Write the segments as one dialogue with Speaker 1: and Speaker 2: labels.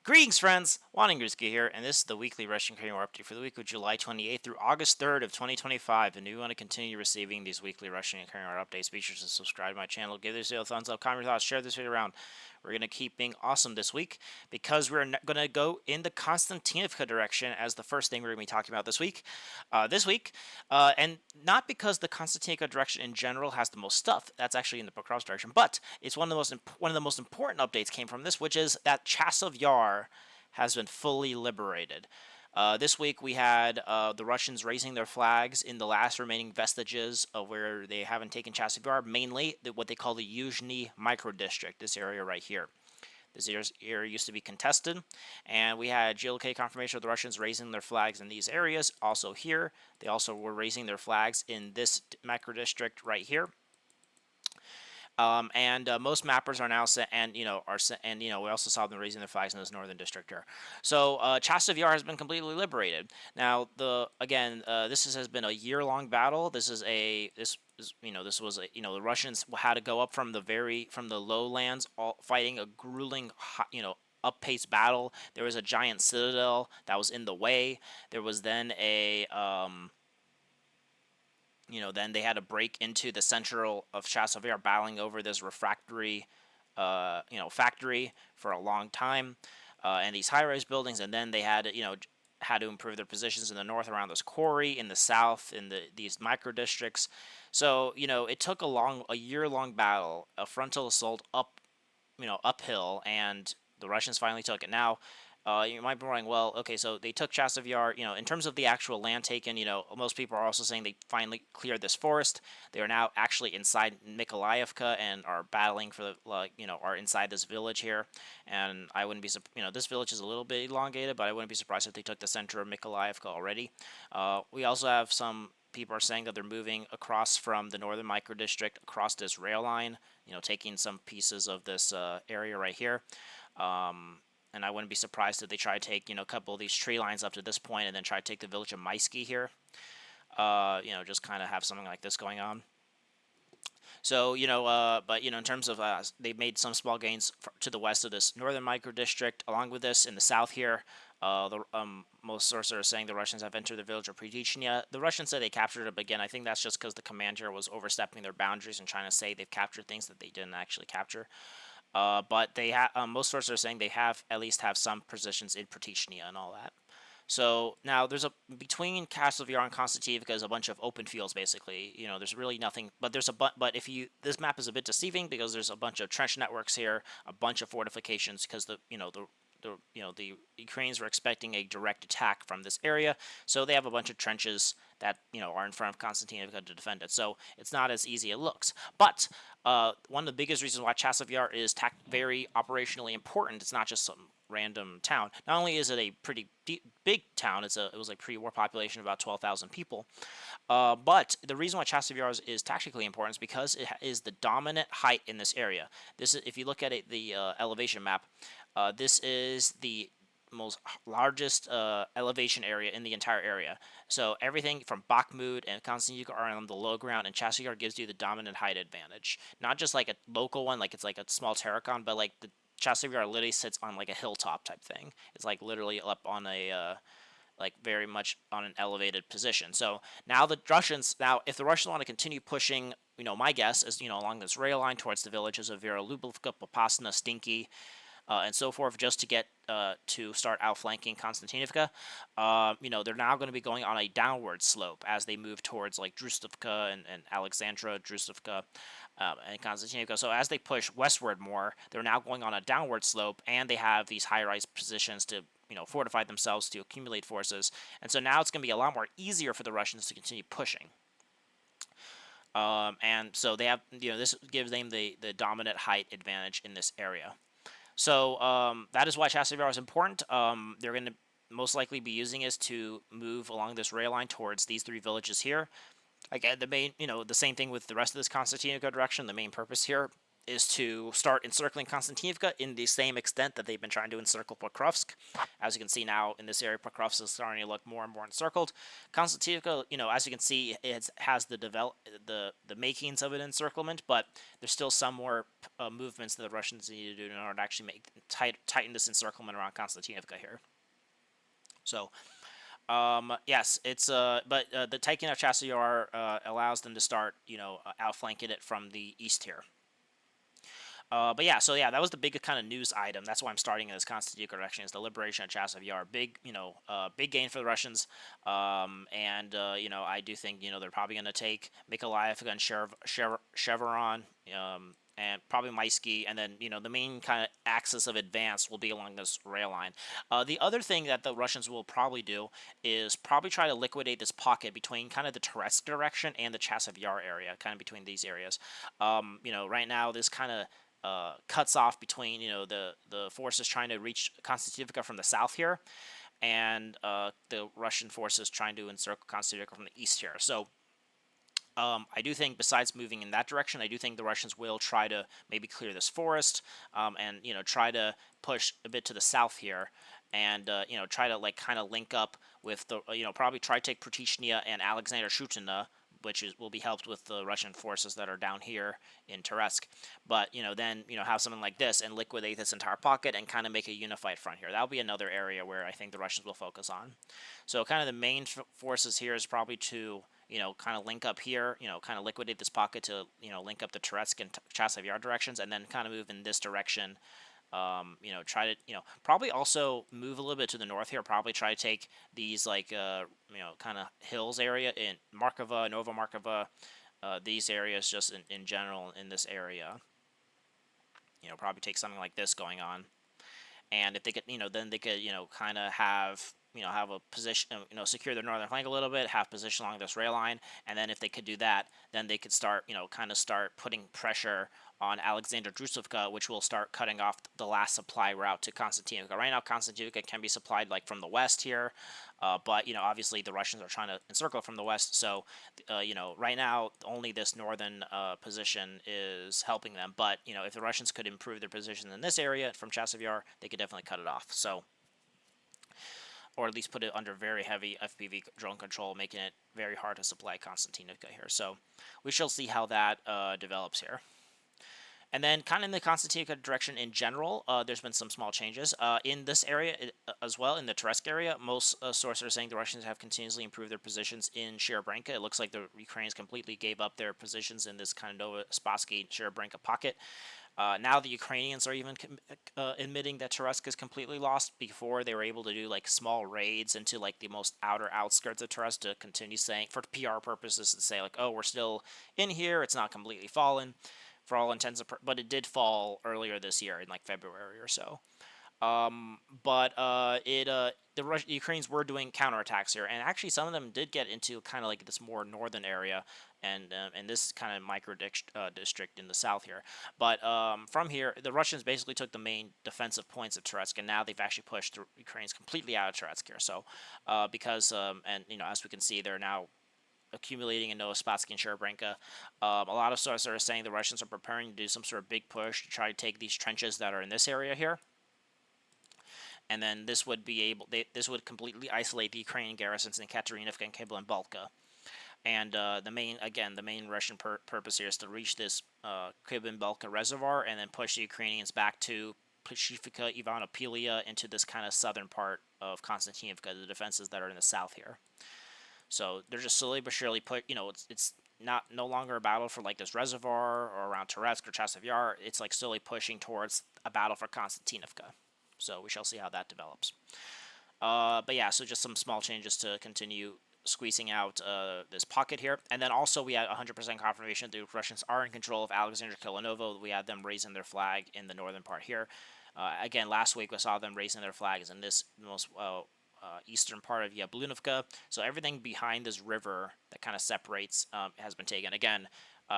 Speaker 1: Greetings, friends! Wanningerski here, and this is the weekly Russian Ukrainian War update for the week of July 28th through August 3rd of 2025. And if you want to continue receiving these weekly Russian Ukrainian War updates, be sure to subscribe to my channel, give this video a thumbs up, comment your thoughts, share this video around. We're going to keep being awesome this week because we're going to go in the Kostiantynivka direction as the first thing we're going to be talking about this week. And not because the Kostiantynivka direction in general has the most stuff. That's actually in the Pokrovsk direction, but it's one of the most important updates came from this, which is that Chasov Yar has been fully liberated. This week we had the Russians raising their flags in the last remaining vestiges of where they haven't taken Chasov Yar, mainly what they call the Yuzhny micro-district, this area right here. This area used to be contested, and we had geolocated confirmation of the Russians raising their flags in these areas. Also here, they also were raising their flags in this micro-district right here. Most mappers are now set, we also saw them raising their flags in this northern district here. So Chasov Yar has been completely liberated. Now, this has been a year-long battle. The Russians had to go up from the lowlands, fighting a grueling, up-paced battle. There was a giant citadel that was in the way. There was then then they had to break into the central of Chasov Yar, battling over this refractory, factory for a long time, and these high-rise buildings. And then they had to improve their positions in the north around this quarry, in the south in these micro districts. So it took a year-long battle, a frontal assault uphill, and the Russians finally took it. Now, you might be wondering, well, okay, so they took Chasov Yar. In terms of the actual land taken, most people are also saying they finally cleared this forest. They are now actually inside Mykolaievka and are battling for are inside this village here. And I wouldn't be, this village is a little bit elongated, but I wouldn't be surprised if they took the center of Mykolaievka already. We also have some people are saying that they're moving across from the northern micro-district across this rail line, taking some pieces of this area right here. And I wouldn't be surprised if they try to take, a couple of these tree lines up to this point and then try to take the village of Maisky here. Just kind of have something like this going on. So, in terms of, they've made some small gains to the west of this northern micro-district. Along with this, in the south here, most sources are saying the Russians have entered the village of Pritichnya. The Russians say they captured it, but again, I think that's just because the commander was overstepping their boundaries and trying to say they've captured things that they didn't actually capture. But they most sources are saying they at least have some positions in Pritichnya and all that. So now between Chasov Yar and Kostiantynivka is a bunch of open fields basically. There's really nothing, but this map is a bit deceiving because there's a bunch of trench networks here, a bunch of fortifications because the Ukrainians were expecting a direct attack from this area, so they have a bunch of trenches that are in front of Kostiantynivka to defend it. So it's not as easy as it looks. But one of the biggest reasons why Chasov Yar is very operationally important, it's not just some random town. Not only is it a pretty big town, it was a pre-war population of about 12,000 people, but the reason why Chasov Yar is tactically important is because it is the dominant height in this area. This is, if you look at the elevation map, this is the largest elevation area in the entire area. So everything from Bakhmut and Kostiantynivka are on the low ground, and Chasov Yar gives you the dominant height advantage. Not just like a local one, like it's like a small terracon, but like the Chasov Yar literally sits on like a hilltop type thing. It's like literally up on a very much on an elevated position. So now if the Russians want to continue pushing, my guess is along this rail line towards the villages of Verolubovka, Popasna, Stinky, and so forth, just to get to start outflanking Kostiantynivka. They're now going to be going on a downward slope as they move towards like Drustovka and Alexandra, Drustovka, and Kostiantynivka. So as they push westward more, they're now going on a downward slope, and they have these high-rise positions to fortify themselves to accumulate forces. And so now it's going to be a lot more easier for the Russians to continue pushing. And so they have, this gives them the dominant height advantage in this area. So that is why Chasov Yar is important. They're going to most likely be using it to move along this rail line towards these three villages here. Again, the same thing with the rest of this Kostiantynivka direction. The main purpose here is to start encircling Kostiantynivka in the same extent that they've been trying to encircle Pokrovsk. As you can see now in this area, Pokrovsk is starting to look more and more encircled. Kostiantynivka, as you can see, it has the makings of an encirclement, but there's still some more movements that the Russians need to do in order to actually tighten this encirclement around Kostiantynivka here. So, yes, it's but the taking of Chasov Yar allows them to start, outflanking it from the east here. But yeah, so yeah, that was the big kind of news item. That's why I'm starting in this Kostiantynivka direction, is the liberation of Chasov Yar. Big, big gain for the Russians. I do think, they're probably going to take Mykolaiv and Chevron, and probably Maisky, and then, the main kind of axis of advance will be along this rail line. The other thing that the Russians will probably do is probably try to liquidate this pocket between kind of the Toretsk direction and the Chasov Yar area, kind of between these areas. Right now, this kind of cuts off between the forces trying to reach Kostiantynivka from the south here, and the Russian forces trying to encircle Kostiantynivka from the east here. So I do think, besides moving in that direction, I do think the Russians will try to maybe clear this forest, and try to push a bit to the south here, and try to kind of link up with the probably try to take Prutichnia and Alexander Shutina, which will be helped with the Russian forces that are down here in Toretsk. But, then, have something like this and liquidate this entire pocket and kind of make a unified front here. That'll be another area where I think the Russians will focus on. So kind of the main forces here is probably to, kind of link up here, kind of liquidate this pocket to, link up the Toretsk and Chasov Yar directions, and then kind of move in this direction. Try to, probably also move a little bit to the north here. Probably try to take these, kind of hills area in Markova, Nova Markova, these areas just in general in this area. Probably take something like this going on. And if they could, then they could, kind of have a position, secure their northern flank a little bit, have position along this rail line, and then if they could do that, then they could start, kind of start putting pressure on Alexander Drusovka, which will start cutting off the last supply route to Kostiantynivka. Right now, Kostiantynivka can be supplied from the west here, but obviously the Russians are trying to encircle from the west. So, right now only this northern position is helping them. But if the Russians could improve their position in this area from Chasov Yar, they could definitely cut it off. So, or at least put it under very heavy FPV drone control, making it very hard to supply Kostiantynivka here. So, we shall see how that develops here. And then kind of in the Kostiantynivka direction in general, there's been some small changes. In this area as well, in the Toretsk area, most sources are saying the Russians have continuously improved their positions in Sherebrenka. It looks like the Ukrainians completely gave up their positions in this kind of Novospassky Sherebrenka pocket. Now the Ukrainians are even admitting that Toretsk is completely lost. Before, they were able to do small raids into the most outer outskirts of Toretsk to continue saying, for PR purposes, to say oh, we're still in here, it's not completely fallen. For all intents and but it did fall earlier this year in February or so. The Ukrainians were doing counterattacks here, and actually some of them did get into kind of this more northern area and this kind of micro district in the south here. But from here, the Russians basically took the main defensive points of Toretsk, and now they've actually pushed the Ukrainians completely out of Toretsk here. So because as we can see, they're now accumulating in Novospassky and Sherebrenka. A lot of sources are saying the Russians are preparing to do some sort of big push to try to take these trenches that are in this area here. And then this would this would completely isolate the Ukrainian garrisons in Katerinivka and Kubyansk. And the main Russian purpose here is to reach this Kubyansk reservoir and then push the Ukrainians back to Pashivka, Ivanopilia, into this kind of southern part of Kostiantynivka, the defenses that are in the south here. So they're just slowly but surely it's no longer a battle for this reservoir or around Toretsk or Chasov Yar. It's slowly pushing towards a battle for Kostiantynivka. So we shall see how that develops. But yeah, so just some small changes to continue squeezing out this pocket here. And then also we had 100% confirmation the Russians are in control of Alexander Kilanovo. We had them raising their flag in the northern part here. Again, last week we saw them raising their flags in this most eastern part of Yablunovka. So everything behind this river that kind of separates has been taken. Again,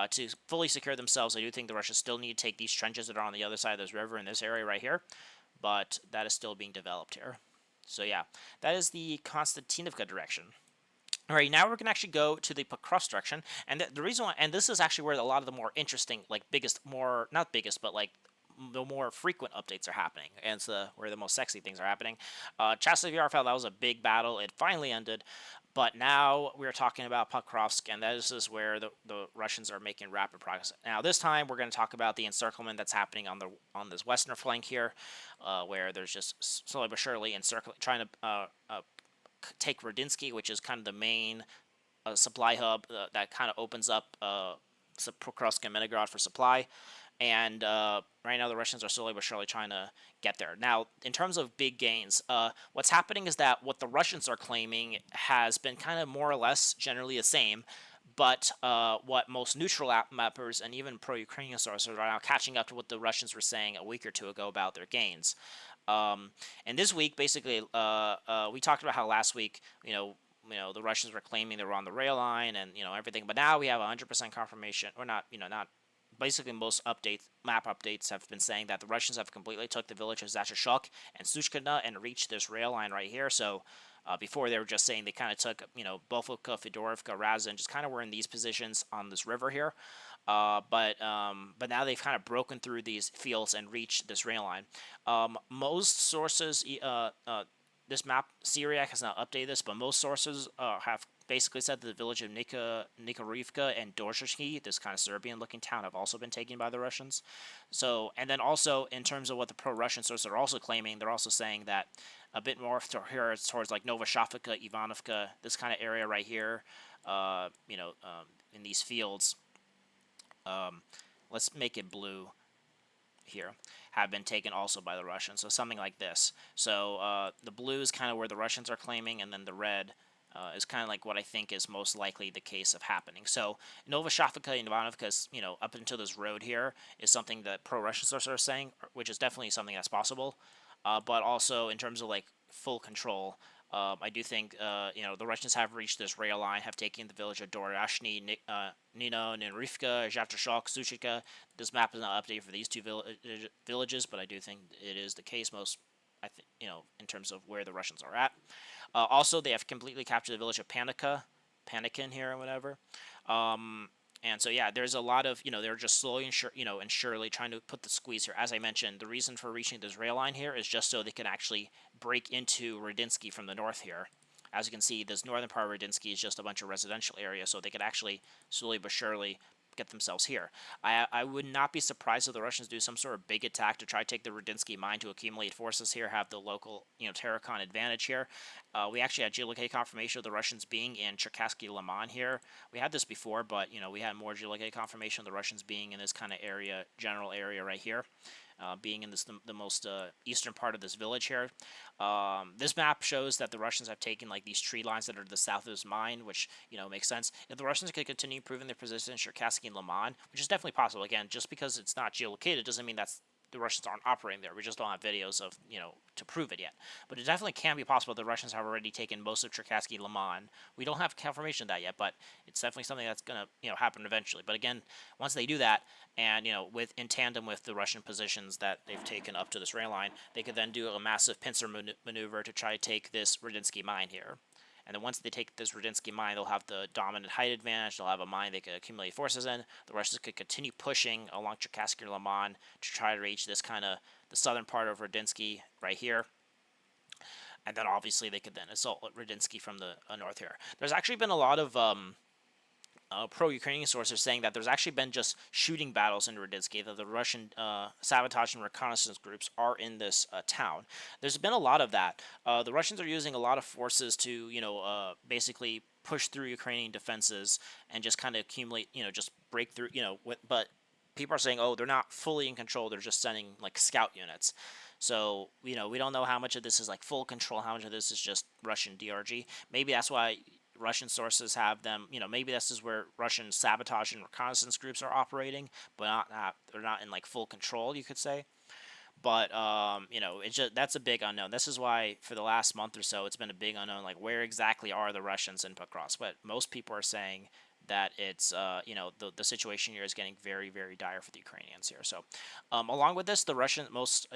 Speaker 1: to fully secure themselves, I do think the Russians still need to take these trenches that are on the other side of this river in this area right here. But that is still being developed here. So yeah, that is the Kostiantynivka direction. All right, now we're gonna actually go to the Pokrovsk direction, and the reason why, and this is actually where a lot of the more interesting, like biggest, more not biggest, but like the more frequent updates are happening, and it's where the most sexy things are happening. Chasov Yar felt that was a big battle. It finally ended, but now we're talking about Pokrovsk, and this is where the Russians are making rapid progress. Now this time we're going to talk about the encirclement that's happening on this western flank here, where there's just slowly but surely trying to take Radinsky, which is kind of the main supply hub that kind of opens up Pokrovsk and Leningrad for supply. And right now the Russians are slowly but surely trying to get there. Now, in terms of big gains, what's happening is that what the Russians are claiming has been kind of more or less generally the same, but what most neutral mappers and even pro-Ukrainian sources are now catching up to what the Russians were saying a week or two ago about their gains. And this week, basically, we talked about how last week, the Russians were claiming they were on the rail line and everything, but now we have 100% confirmation, or not, not. Basically, most map updates have been saying that the Russians have completely took the village of Zaporizhzhia and Sushkina and reached this rail line right here. So before they were just saying they kind of took, Bofovka, Fedorovka, Razin, just kind of were in these positions on this river here. But now they've kind of broken through these fields and reached this rail line. Most sources, this map, Syriac has not updated this, but most sources have basically said that the village of Nikarivka and Dorzhiki, this kind of Serbian-looking town, have also been taken by the Russians. So, and then also in terms of what the pro-Russian sources are also claiming, they're also saying that a bit north to here towards like Novoshavka, Ivanovka, this kind of area right here, in these fields. Let's make it blue here, have been taken also by the Russians. So something like this. So the blue is kind of where the Russians are claiming, and then the red is kind of like what I think is most likely the case of happening. So Novoshavka and Ivanovka is, up until this road here is something that pro-Russian sources are saying, which is definitely something that's possible. But also in terms of like full control, I do think, the Russians have reached this rail line, have taken the village of Dorashny, Nino, Ninrivka, Zhatrashok, Sushika. This map is not updated for these two villages, but I do think it is the case in terms of where the Russians are at. Also, they have completely captured the village of Panikin here or whatever. And so, yeah, there's a lot of, they're just slowly and surely trying to put the squeeze here. As I mentioned, the reason for reaching this rail line here is just so they can actually break into Radinsky from the north here. As you can see, this northern part of Radinsky is just a bunch of residential areas, so they could actually slowly but surely get themselves here. I would not be surprised if the Russians do some sort of big attack to try to take the Radinsky mine to accumulate forces here, have the local, Terrakon advantage here. We actually had geolocated confirmation of the Russians being in Cherkassky Lyman here. We had this before, but, we had more geolocated confirmation of the Russians being in this kind of area, general area right here. Being in the most eastern part of this village here. This map shows that the Russians have taken like these tree lines that are to the south of this mine, which makes sense. If the Russians could continue improving their position in Cherkassky and Lyman, which is definitely possible. Again, just because it's not geolocated doesn't mean that's the Russians aren't operating there. We just don't have videos of, to prove it yet. But it definitely can be possible the Russians have already taken most of Cherkassky and Lyman. We don't have confirmation of that yet, but it's definitely something that's going to, happen eventually. But again, once they do that, and, in tandem with the Russian positions that they've taken up to this rail line, they could then do a massive pincer maneuver to try to take this Radinsky mine here. And then once they take this Radinsky mine, they'll have the dominant height advantage. They'll have a mine they could accumulate forces in. The Russians could continue pushing along Cherkassky and Lyman to try to reach this kind of the southern part of Radinsky right here. And then obviously they could then assault Radinsky from the north here. There's actually been a lot of pro-Ukrainian sources saying that there's actually been just shooting battles in Radinsky, that the Russian sabotage and reconnaissance groups are in this town. There's been a lot of that. The Russians are using a lot of forces to, basically push through Ukrainian defenses and just kind of accumulate, just break through, but people are saying, oh, they're not fully in control. They're just sending, like, scout units. So, we don't know how much of this is, like, full control, how much of this is just Russian DRG. Maybe that's why Russian sources have them, maybe this is where Russian sabotage and reconnaissance groups are operating, but they're not in, like, full control, you could say. But, it's just, that's a big unknown. This is why, for the last month or so, it's been a big unknown, like, where exactly are the Russians in Pokrovsk? But most people are saying that it's the situation here is getting very, very dire for the Ukrainians here. So along with this, the Russian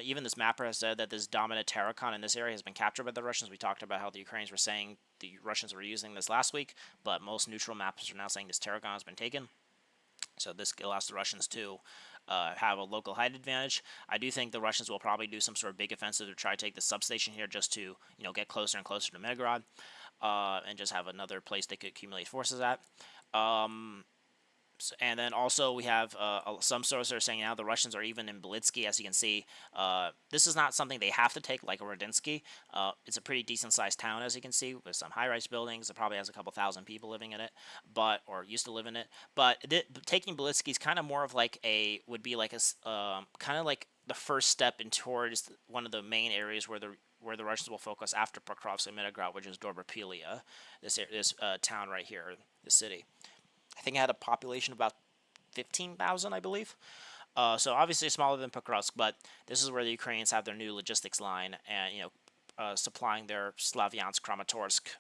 Speaker 1: even this mapper has said that this dominant Terracon in this area has been captured by the Russians. We talked about how the Ukrainians were saying the Russians were using this last week, but most neutral mappers are now saying this Terracon has been taken. So this allows the Russians to have a local height advantage. I do think the Russians will probably do some sort of big offensive to try to take the substation here, just to get closer and closer to Migrod, and just have another place they could accumulate forces at. And then also we have some sources are saying now the Russians are even in Belitsky. As you can see, this is not something they have to take like a Rodinsky. It's a pretty decent sized town, as you can see, with some high-rise buildings. It probably has a couple thousand people living in it, or used to live in it. But taking Belitsky is kind of more of like would be like a kind of like the first step in towards one of the main areas where the Russians will focus after Pokrovsk and Mitrograd, which is Dobropilia, this town right here, this city. I think it had a population of about 15,000, I believe. So obviously smaller than Pokrovsk, but this is where the Ukrainians have their new logistics line, and supplying their Slavyansk, Kramatorsk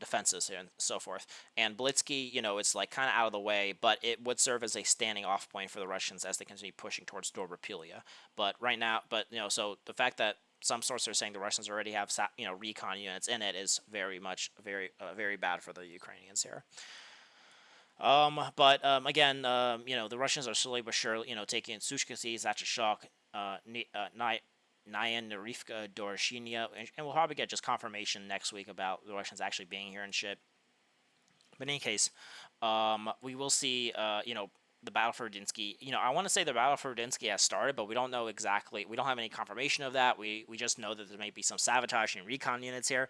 Speaker 1: defenses and so forth. And Belitsky, it's like kind of out of the way, but it would serve as a standing off point for the Russians as they continue pushing towards Dobropilia. But right now, so the fact that some sources are saying the Russians already have recon units in it is very bad for the Ukrainians here. Again, the Russians are slowly but surely, taking Sushkasi, Zachashok, Nyanarivka, Doroshinia, and we'll probably get just confirmation next week about the Russians actually being here and shit. But in any case, we will see, the battle for Rodinsky. I want to say the battle for Rodinsky has started, but we don't know exactly. We don't have any confirmation of that. We just know that there may be some sabotage and recon units here.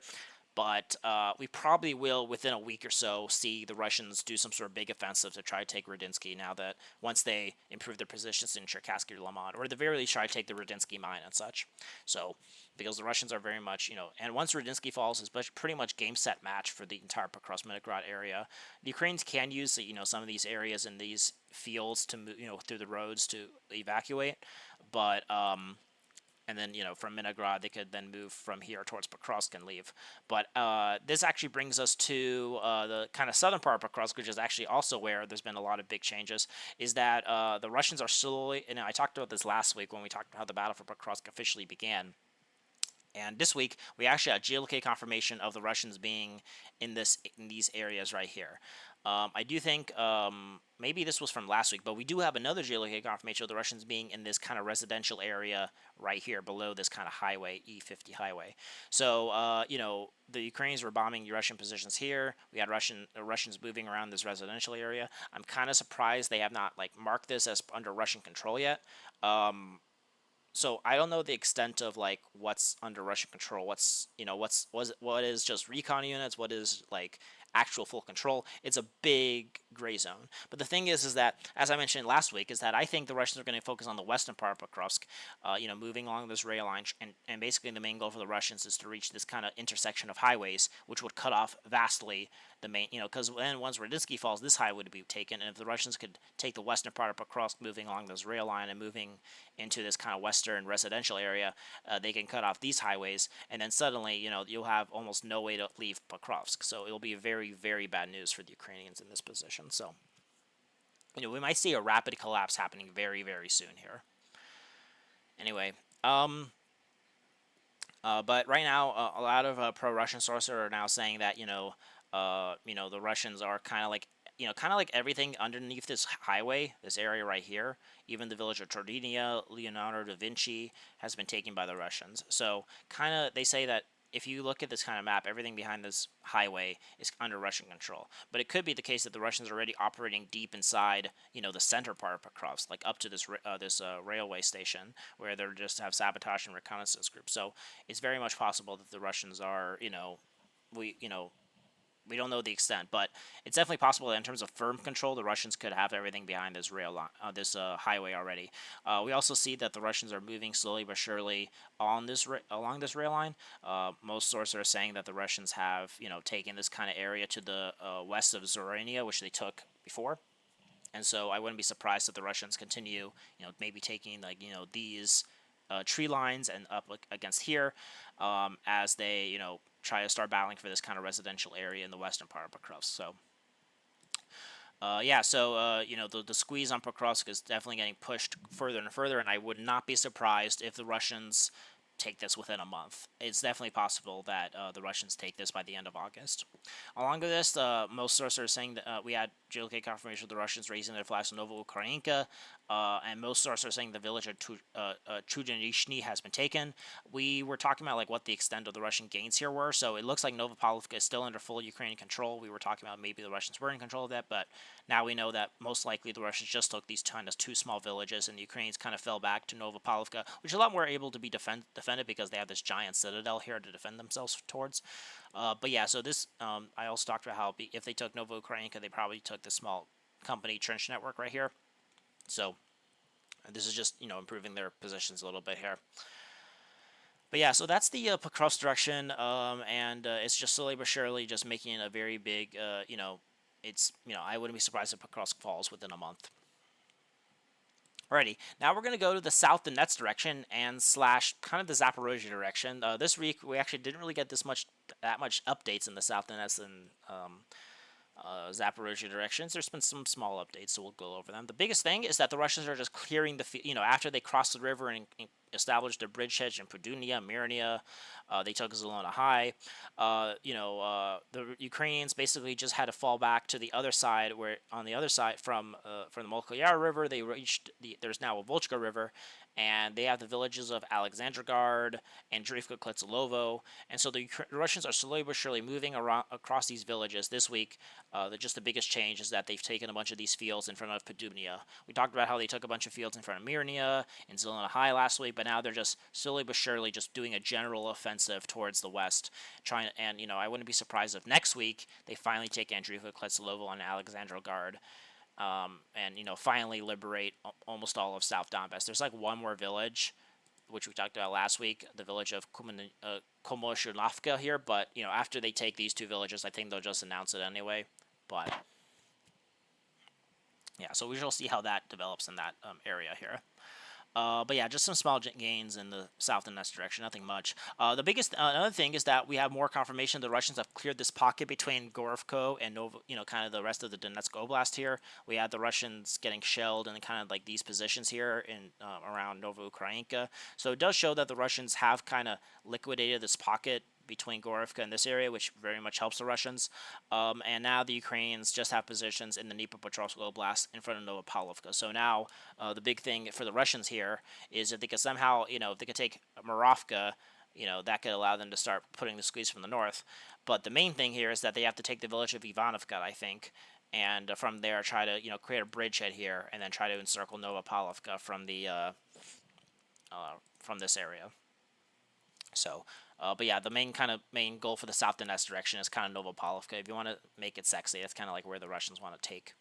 Speaker 1: But we probably will, within a week or so, see the Russians do some sort of big offensive to try to take Rodinsky now that once they improve their positions in Cherkasky or Lyman, or at the very least try to take the Rodinsky mine and such. So, because the Russians are very much, and once Rodinsky falls, it's pretty much game set match for the entire Pokrovsk-Mitrograd area. The Ukrainians can use, some of these areas and these fields to move, through the roads to evacuate, but and then, from Mitrograd, they could then move from here towards Pokrovsk and leave. But this actually brings us to the kind of southern part of Pokrovsk, which is actually also where there's been a lot of big changes, is that the Russians are slowly, and I talked about this last week when we talked about how the battle for Pokrovsk officially began. And this week, we actually had geolocate confirmation of the Russians being in these areas right here. I do think maybe this was from last week, but we do have another geolocate confirmation of the Russians being in this kind of residential area right here below this kind of highway, E50 highway. So, the Ukrainians were bombing Russian positions here. We had Russians moving around this residential area. I'm kind of surprised they have not marked this as under Russian control yet. So I don't know the extent of what's under Russian control. What is just recon units? What is actual full control? It's a big gray zone. But the thing is that, as I mentioned last week, is that I think the Russians are going to focus on the western part of Pokrovsk, moving along this rail line, and basically the main goal for the Russians is to reach this kind of intersection of highways, which would cut off vastly the main, because then once Rodinsky falls, this highway would be taken, and if the Russians could take the western part of Pokrovsk, moving along this rail line and moving into this kind of western residential area, they can cut off these highways, and then suddenly, you'll have almost no way to leave Pokrovsk. So it'll be very, very bad news for the Ukrainians in this position. So, we might see a rapid collapse happening very, very soon here. Anyway, but right now, a lot of pro-Russian sources are now saying that the Russians are kind of like everything underneath this highway, this area right here. Even the village of Tordinia, Leonardo da Vinci, has been taken by the Russians. So they say that if you look at this kind of map, everything behind this highway is under Russian control. But it could be the case that the Russians are already operating deep inside, the center part of Pokrovsk, up to this railway station, where they just have sabotage and reconnaissance groups. So it's very much possible that the Russians are, we don't know the extent, but it's definitely possible that in terms of firm control, the Russians could have everything behind this rail line, highway already. We also see that the Russians are moving slowly but surely along this rail line. Most sources are saying that the Russians have, taken this kind of area to the west of Zorania, which they took before. And so I wouldn't be surprised if the Russians continue, maybe taking these tree lines and up against here, as they, try to start battling for this kind of residential area in the western part of Pokrovsk. So, Yeah, so the squeeze on Pokrovsk is definitely getting pushed further and further, and I would not be surprised if the Russians take this within a month. It's definitely possible that the Russians take this by the end of August. Along with this, most sources are saying that we had geolocated confirmation of the Russians raising their flags in Nova Ukrainka, and most sources are saying the village of Chudanishny has been taken. We were talking about like what the extent of the Russian gains here were, so it looks like Novopavlovka is still under full Ukrainian control. We were talking about maybe the Russians were in control of that, but now we know that most likely the Russians just took these kind of two small villages, and the Ukrainians kind of fell back to Novopavlovka, which is a lot more able to be defended because they have this giant citadel here to defend themselves towards. But yeah, so this I also talked about how if they took Nova Ukrainka, they probably took the small company trench network right here. So this is just improving their positions a little bit here. But yeah, so that's the Pokrovsk direction, and it's just slowly but surely just making it a very big, it's I wouldn't be surprised if Pokrovsk falls within a month. Alrighty, now we're going to go to the south Donetsk direction and slash kind of the Zaporizhzhia direction. This week we actually didn't really get that much updates in the south Donetsk and Zaporizhzhia directions. There's been some small updates, so we'll go over them. The biggest thing is that the Russians are just clearing after they crossed the river and established a bridgehead in Podunia, Myrnia, they took Zelona High. The Ukrainians basically just had to fall back to the other side, where on the other side from the Molko Yar River, they reached there's now a Volchka River, and they have the villages of Alexandrogard and Drivka Kletselovo, and so the Russians are slowly but surely moving across these villages this week. Just the biggest change is that they've taken a bunch of these fields in front of Podunia. We talked about how they took a bunch of fields in front of Myrnia and Zelona High last week, but now they're just slowly but surely just doing a general offensive towards the west. I wouldn't be surprised if next week they finally take Andriivka, Kletselovo, and Alexandrogard. Finally liberate almost all of South Donbass. There's like one more village, which we talked about last week, the village of Kostiantynivka here. But after they take these two villages, I think they'll just announce it anyway. But yeah, so we shall see how that develops in that area here. But yeah, just some small gains in the south and west direction, nothing much. The biggest another thing is that we have more confirmation the Russians have cleared this pocket between Gorovko and kind of the rest of the Donetsk Oblast here. We had the Russians getting shelled in kind of like these positions here in around Nova Ukrainka. So it does show that the Russians have kind of liquidated this pocket between Gorovka and this area, which very much helps the Russians. And now the Ukrainians just have positions in the Dnipropetrovsk Oblast in front of Novopavlovka. So now the big thing for the Russians here is if they could somehow, if they could take Moravka, that could allow them to start putting the squeeze from the north. But the main thing here is that they have to take the village of Ivanovka, I think, and from there try to, create a bridgehead here and then try to encircle Novopavlovka from from this area. So, but yeah, the main goal for the South Donetsk direction is kind of Novopavlovka. If you want to make it sexy, that's kind of like where the Russians want to take.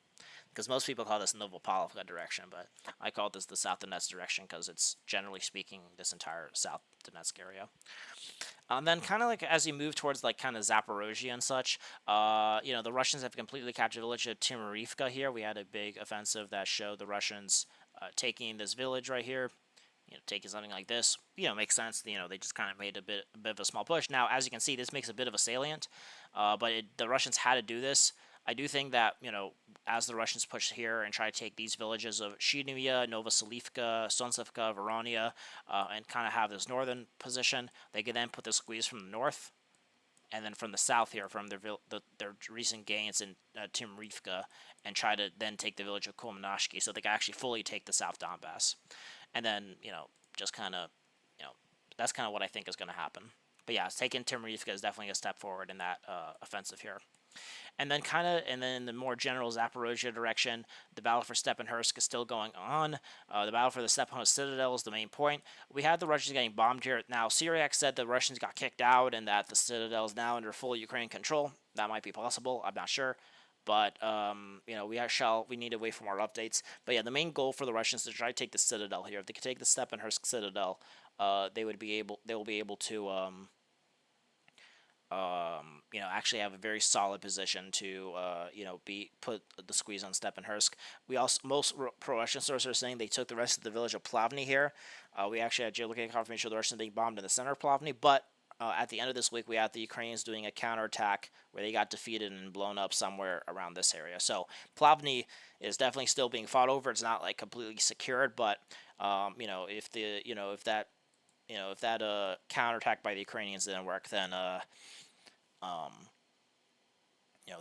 Speaker 1: Because most people call this Novopavlovka direction, but I call this the South Donetsk direction because it's, generally speaking, this entire South Donetsk area. And then kind of like as you move towards like kind of Zaporizhzhia and such, the Russians have completely captured the village of Timirivka here. We had a big offensive that showed the Russians taking this village right here. Taking something like this, makes sense. They just kind of made a bit of a small push. Now, as you can see, this makes a bit of a salient, but the Russians had to do this. I do think that, as the Russians push here and try to take these villages of Shidnivia, Novoselivka, Sonsevka, Veronia, and kind of have this northern position, they could then put the squeeze from the north, and then from the south here, from their recent gains in Timrivka, and try to then take the village of Kolmnashki, so they can actually fully take the South Donbass. And then, just kind of, that's kind of what I think is going to happen. But yeah, taking Timrivka is definitely a step forward in that offensive here. And then in the more general Zaporizhzhia direction, the battle for Stepanhursk is still going on. The battle for the Stepanhursk Citadel is the main point. We had the Russians getting bombed here. Now, Syriac said the Russians got kicked out and that the Citadel is now under full Ukrainian control. That might be possible. I'm not sure. But we need to wait for more updates. But yeah, the main goal for the Russians is to try to take the Citadel here. If they could take the Stepanhursk Citadel, they will be able to actually have a very solid position to put the squeeze on Stepanhursk. Most pro-Russian sources are saying they took the rest of the village of Plavny here. We actually had geolocated confirmation of the Russians being bombed in the center of Plavny, but at the end of this week, we had the Ukrainians doing a counterattack where they got defeated and blown up somewhere around this area. So Plavny is definitely still being fought over. It's not like completely secured, but if that counterattack by the Ukrainians didn't work, then um,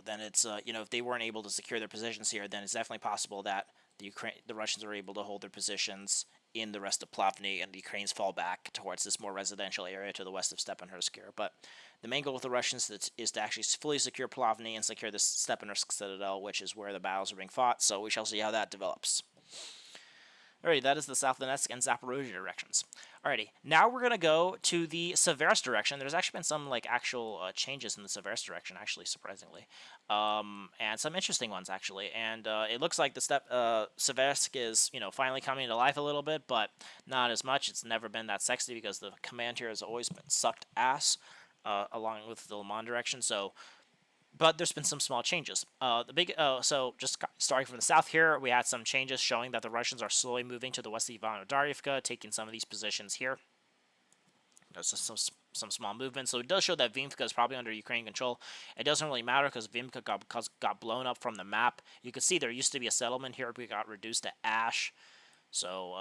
Speaker 1: then it's if they weren't able to secure their positions here, then it's definitely possible that the Russians are able to hold their positions in the rest of Plavny, and the Ukrainians fall back towards this more residential area to the west of Stepanhursk here. But the main goal with the Russians is to actually fully secure Plavny and secure this Stepanhursk citadel, which is where the battles are being fought. So we shall see how that develops. Alrighty, that is the South Donetsk and Zaporizhzhia directions. Alrighty, now we're gonna go to the Seversk direction. There's actually been some actual changes in the Seversk direction, actually, surprisingly, and some interesting ones actually. And it looks like the Seversk is finally coming to life a little bit, but not as much. It's never been that sexy because the command here has always been sucked ass, along with the Lyman direction. But there's been some small changes. So just starting from the south here, we had some changes showing that the Russians are slowly moving to the west of Ivano-Darivka, taking some of these positions here. There's some small movement. So it does show that Vimka is probably under Ukrainian control. It doesn't really matter because Vimka got blown up from the map. You can see there used to be a settlement here, but it got reduced to ash. So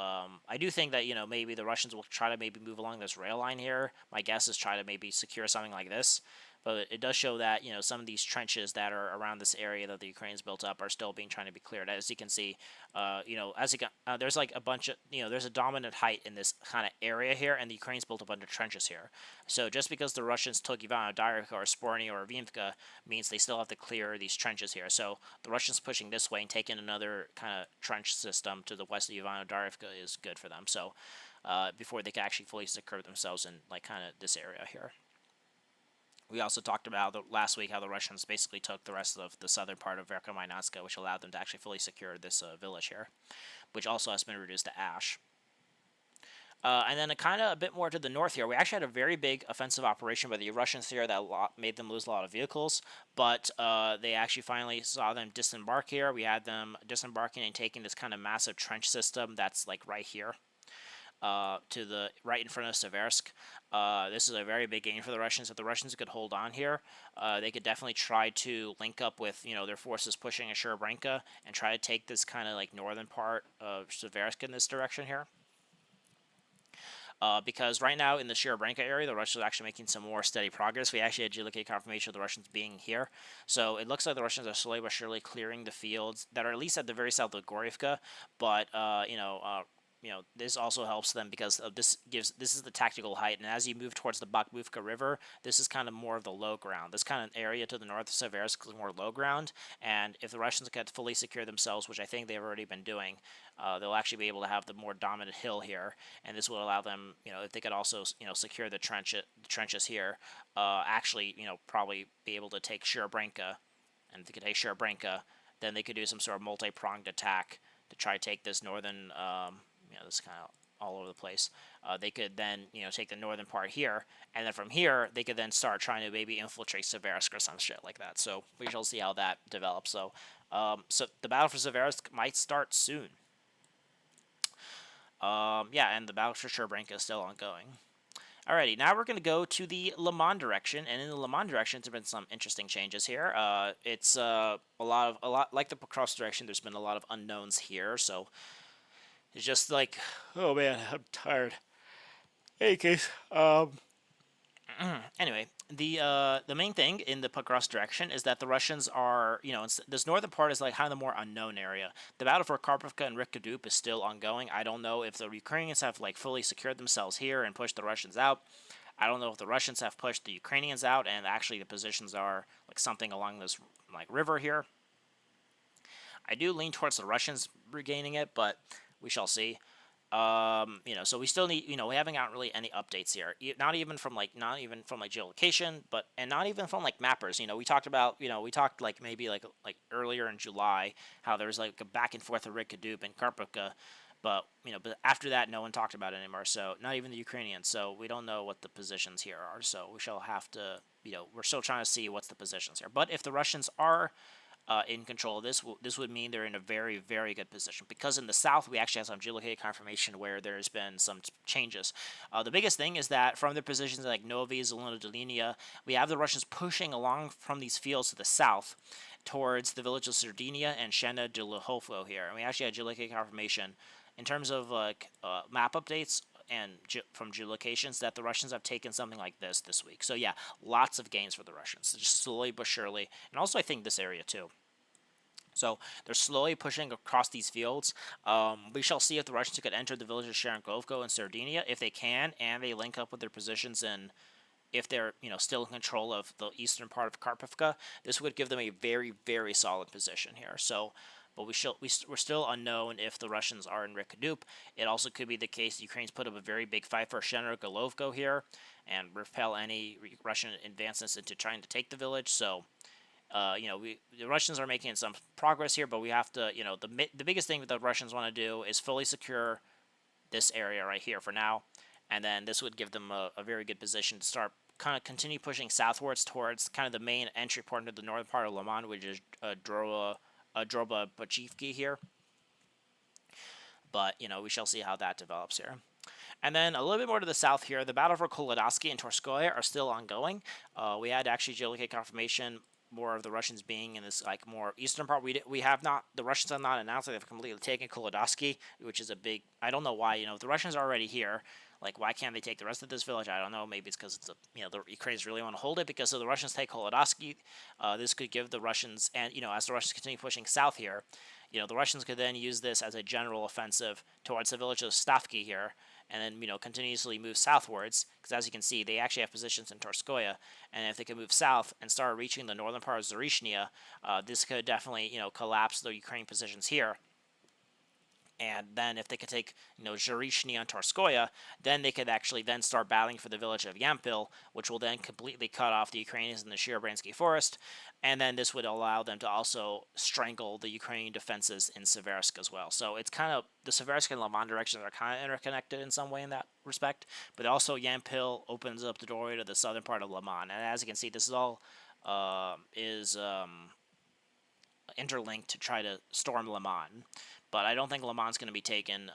Speaker 1: I do think that maybe the Russians will try to maybe move along this rail line here. My guess is try to maybe secure something like this. But it does show that some of these trenches that are around this area that the Ukrainians built up are still trying to be cleared. As you can see, there's like a bunch of there's a dominant height in this kind of area here, and the Ukrainians built a bunch of trenches here. So just because the Russians took Ivano-Darivka or Sporny or Vimka means they still have to clear these trenches here. So the Russians pushing this way and taking another kind of trench system to the west of Ivano-Darivka is good for them. So before they can actually fully secure themselves in kind of this area here. We also talked about last week how the Russians basically took the rest of the southern part of Verkhomainatska, which allowed them to actually fully secure this village here, which also has been reduced to ash. And then kind of a bit more to the north here, we actually had a very big offensive operation by the Russians here that made them lose a lot of vehicles, but they actually finally saw them disembark here. We had them disembarking and taking this kind of massive trench system that's right here. To the right in front of Seversk. This is a very big gain for the Russians. If the Russians could hold on here, they could definitely try to link up with their forces pushing at Sherabrenka and try to take this kind of northern part of Seversk in this direction here. Because right now in the Sherabrenka area, the Russians are actually making some more steady progress. We actually had geolocated confirmation of the Russians being here. So it looks like the Russians are slowly but surely clearing the fields that are at least at the very south of Gorivka, but this also helps them because this is the tactical height, and as you move towards the Bakhmuvka River, this is kind of more of the low ground. This kind of area to the north of Seversk is more low ground, and if the Russians could fully secure themselves, which I think they've already been doing, they'll actually be able to have the more dominant hill here, and this will allow them, if they could also secure the trenches here, actually probably be able to take Sherabrenka, and if they could take Sherabrenka, then they could do some sort of multi-pronged attack to try to take this northern. This is kind of all over the place. They could then, take the northern part here, and then from here, they could then start trying to maybe infiltrate Seversk or some shit like that. So we shall see how that develops. So the battle for Seversk might start soon. And the battle for Sherabrenka is still ongoing. Alrighty, now we're going to go to the Lyman direction, and in the Lyman direction, there's been some interesting changes here. It's a lot like the Pokrovsk direction. There's been a lot of unknowns here, so. It's just oh man, I'm tired. Any case, anyway, the main thing in the Pokrovsk direction is that the Russians are, this northern part is kind of the more unknown area. The battle for Kharkov and Rikhadup is still ongoing. I don't know if the Ukrainians have fully secured themselves here and pushed the Russians out. I don't know if the Russians have pushed the Ukrainians out, and actually the positions are something along this river here. I do lean towards the Russians regaining it, but we shall see. So we still need, we haven't got really any updates here. Not even from geolocation, and not even from mappers. We talked about, maybe earlier in July how there was a back and forth of Rikhadup and Karpovka, but after that no one talked about it anymore. So not even the Ukrainians. So we don't know what the positions here are. So we shall have to, we're still trying to see what's the positions here. But if the Russians are in control of this, this would mean they're in a very, very good position. Because in the south, we actually have some geolocated confirmation where there's been some changes. The biggest thing is that from their positions like Novi, Zelona Dolinia, we have the Russians pushing along from these fields to the south towards the village of Sardinia and Shena de Luhovko here. And we actually had geolocated confirmation in terms of map updates and from geolocations that the Russians have taken something like this week. So yeah, lots of gains for the Russians, just slowly but surely, and also I think this area too. So they're slowly pushing across these fields. We shall see if the Russians could enter the village of Sharangovko in Sardinia. If they can, and they link up with their positions in, if they're still in control of the eastern part of Kharkovka, this would give them a very, very solid position here. So. But we're still unknown if the Russians are in Rikadup. It also could be the case the Ukrainians put up a very big fight for Golovko here and repel any Russian advances into trying to take the village. So, the Russians are making some progress here, but we have to, the biggest thing that the Russians want to do is fully secure this area right here for now. And then this would give them a very good position to start kind of continue pushing southwards towards kind of the main entry point into the northern part of Lyman, which is Droba Pachivki here. But, we shall see how that develops here. And then a little bit more to the south here, the battle for Kolodaski and Torskoye are still ongoing. We had actually geolocated confirmation more of the Russians being in this more eastern part. We have not, the Russians have not announced that they've completely taken Kolodaski, which is a big, I don't know why, if the Russians are already here, why can't they take the rest of this village? I don't know. Maybe it's because the Ukrainians really want to hold it. Because if the Russians take Kolodaski, this could give the Russians, and as the Russians continue pushing south here, the Russians could then use this as a general offensive towards the village of Stavki here, and then continuously move southwards. Because as you can see, they actually have positions in Torskoye, and if they can move south and start reaching the northern part of Zaporizhzhia, this could definitely collapse the Ukrainian positions here. And then if they could take, Zaporizhzhia and Torskoye, then they could actually then start battling for the village of Yampil, which will then completely cut off the Ukrainians in the Shirabransky forest. And then this would allow them to also strangle the Ukrainian defenses in Seversk as well. So it's kind of, the Seversk and Lyman directions are kind of interconnected in some way in that respect. But also Yampil opens up the doorway to the southern part of Lyman. And as you can see, this is all interlinked to try to storm Lyman. But I don't think Lyman's going to be taken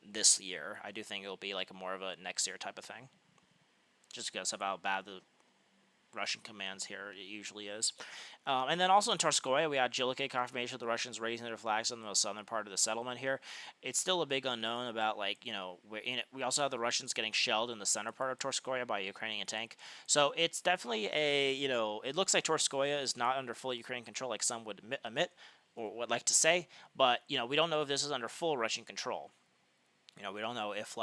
Speaker 1: this year. I do think it'll be more of a next year type of thing. Just because of how bad the Russian commands here it usually is. And then also in Torskoye, we had geolocated confirmation of the Russians raising their flags on the most southern part of the settlement here. It's still a big unknown about, we also have the Russians getting shelled in the center part of Torskoye by a Ukrainian tank. So it's definitely it looks like Torskoye is not under full Ukrainian control like some would admit or would like to say, but we don't know if this is under full Russian control. We don't know if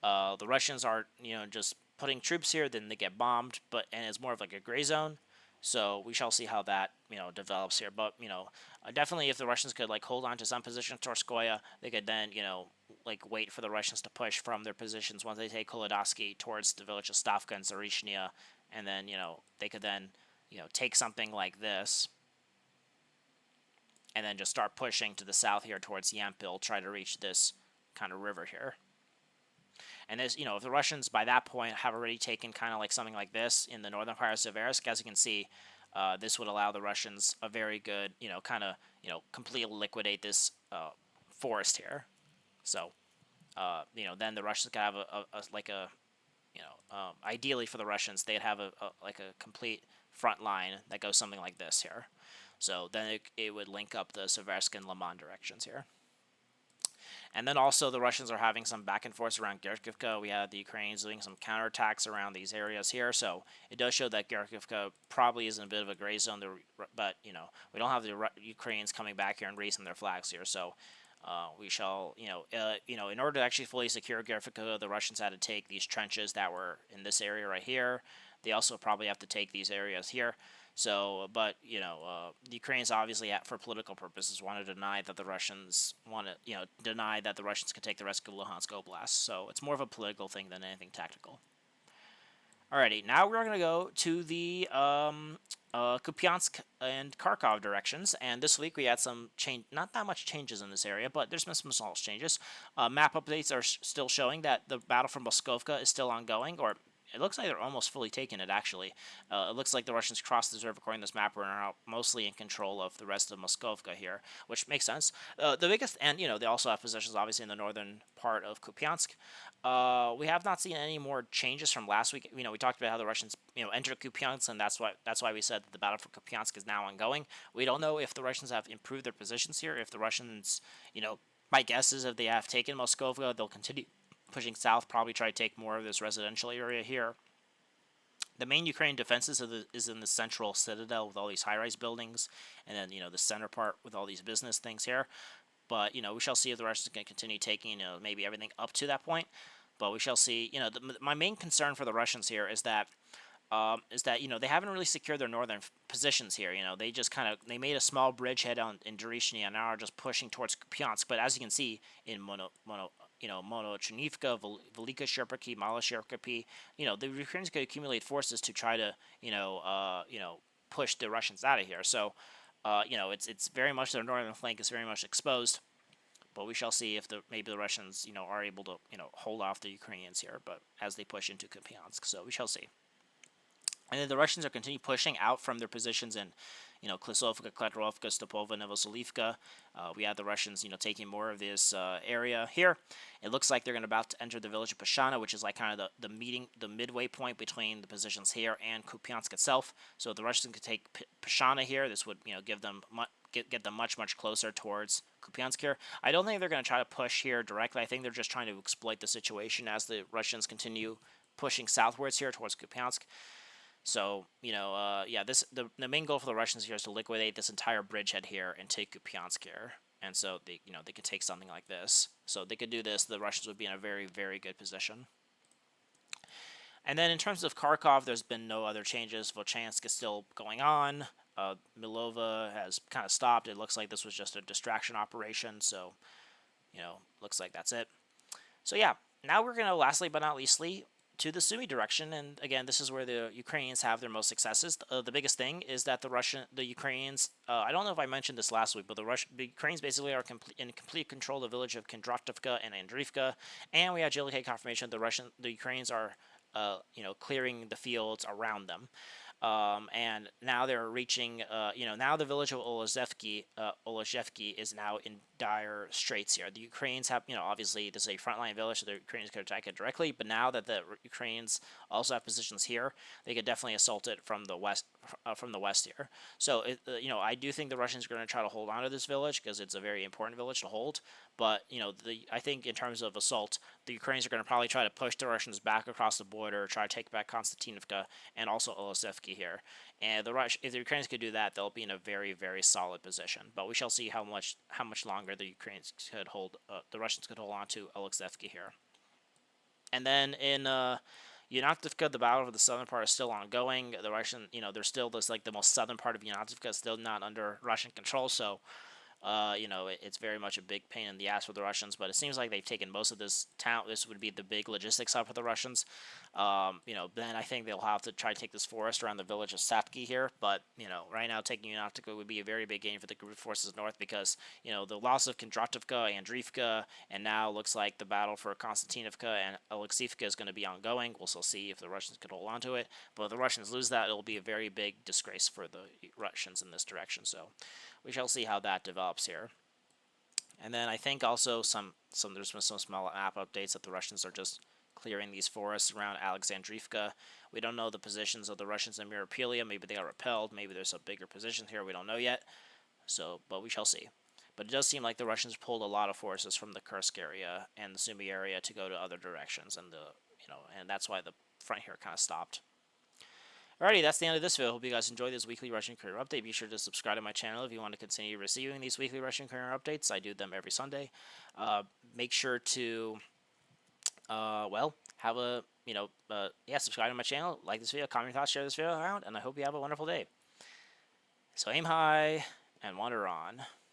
Speaker 1: the Russians are just putting troops here, then they get bombed, and it's more of a gray zone. So we shall see how that develops here. But definitely if the Russians could hold on to some position of Torskoye, they could then wait for the Russians to push from their positions once they take Kolodaski towards the village of Stavka and Zaporizhzhia, and then they could then take something like this. And then just start pushing to the south here towards Yampil, try to reach this kind of river here. And this, if the Russians by that point have already taken kind of something like this in the northern part of Seversk, as you can see, this would allow the Russians a very good, completely liquidate this forest here. So, then the Russians could have ideally for the Russians, they'd have a complete front line that goes something like this here. So then it would link up the Seversk and Lyman directions here. And then also the Russians are having some back and forth around Kharkivka. We have the Ukrainians doing some counterattacks around these areas here. So it does show that Kharkivka probably is in a bit of a gray zone. But, we don't have the Ukrainians coming back here and raising their flags here. So we shall, in order to actually fully secure Kharkivka, the Russians had to take these trenches that were in this area right here. They also probably have to take these areas here. So, but, the Ukrainians obviously, for political purposes, want to deny that the Russians could take the rest of Luhansk Oblast. So it's more of a political thing than anything tactical. Alrighty, now we're going to go to the Kupyansk and Kharkov directions. And this week we had some change, not that much changes in this area, but there's been some small changes. Map updates are still showing that the battle for Moskovka is still ongoing, or it looks like they're almost fully taken it, actually. It looks like the Russians crossed the reserve according to this map and are now mostly in control of the rest of Moskovka here, which makes sense. The biggest, and they also have positions obviously in the northern part of Kupyansk. We have not seen any more changes from last week. We talked about how the Russians, entered Kupyansk, and that's why we said that the battle for Kupyansk is now ongoing. We don't know if the Russians have improved their positions here. If the Russians, my guess is if they have taken Moskovka, they'll continue pushing south, probably try to take more of this residential area here. The main Ukrainian defenses is in the central citadel with all these high-rise buildings, and then the center part with all these business things here. But we shall see if the Russians can continue taking maybe everything up to that point. But we shall see. My main concern for the Russians here is that they haven't really secured their northern positions here. They just they made a small bridgehead in Dorishny and now are just pushing towards Kupyansk. But as you can see in Monochenivka, Velika Sherpaki, Mala Sherpaki, the Ukrainians could accumulate forces to try to push the Russians out of here. So it's very much their northern flank is very much exposed. But we shall see if maybe the Russians are able to hold off the Ukrainians here. But as they push into Kupyansk, so we shall see. And then the Russians are continuing pushing out from their positions in, Klisovka, Kletrovka, Stepova, Novoselivka. We have the Russians, taking more of this area here. It looks like they're about to enter the village of Pashana, which is like kind of the midway point between the positions here and Kupyansk itself. So if the Russians could take Pashana here, this would, give them get them much closer towards Kupyansk here. I don't think they're going to try to push here directly. I think they're just trying to exploit the situation as the Russians continue pushing southwards here towards Kupyansk. So, the main goal for the Russians here is to liquidate this entire bridgehead here and take Kupyansk here. And so, they could take something like this. So, they could do this. The Russians would be in a very, very good position. And then in terms of Kharkov, there's been no other changes. Volchansk is still going on. Milova has kind of stopped. It looks like this was just a distraction operation. So, looks like that's it. So, yeah. Now we're going to, lastly but not leastly, to the Sumy direction, and again, this is where the Ukrainians have their most successes. The biggest thing is that the Ukrainians, I don't know if I mentioned this last week, but the Ukrainians basically are in complete control of the village of Kondratovka and Andriivka, and we have JLK confirmation the Ukrainians are, clearing the fields around them. And now they're reaching, now the village of Olozhevki is now in dire straits here. The Ukrainians have, obviously this is a frontline village, so the Ukrainians could attack it directly, but now that the Ukrainians also have positions here, they could definitely assault it from the west here. So, I do think the Russians are going to try to hold on to this village because it's a very important village to hold, but, I think in terms of assault, the Ukrainians are going to probably try to push the Russians back across the border, try to take back Kostiantynivka and also Olozhevki here. And if the Ukrainians could do that, they'll be in a very, very solid position. But we shall see how much longer the Ukrainians could hold, the Russians could hold on to Olozhevki here. And then in Yunatovka, the battle for the southern part is still ongoing. The Russian, there's still this the most southern part of Yunatovka is still not under Russian control. So, it's very much a big pain in the ass for the Russians, but it seems like they've taken most of this town. This would be the big logistics hub for the Russians. Then I think they'll have to try to take this forest around the village of Sapki here, but, right now taking Yunatovka would be a very big gain for the group forces north because, the loss of Kondratovka, Andriivka, and now looks like the battle for Konstantinivka and Alexivka is going to be ongoing. We'll still see if the Russians could hold on to it, but if the Russians lose that, it'll be a very big disgrace for the Russians in this direction, so we shall see how that develops here. And then I think also there's been some small map updates that the Russians are just clearing these forests around Alexandrivka. We don't know the positions of the Russians in Myropolya. Maybe they got repelled. Maybe there's a bigger position here. We don't know yet. So, but we shall see. But it does seem like the Russians pulled a lot of forces from the Kursk area and the Sumy area to go to other directions, and and that's why the front here kind of stopped. Alrighty, that's the end of this video. Hope you guys enjoyed this weekly Russian career update. Be sure to subscribe to my channel if you want to continue receiving these weekly Russian career updates. I do them every Sunday. Make sure to, subscribe to my channel, like this video, comment your thoughts, share this video around, and I hope you have a wonderful day. So aim high and wander on.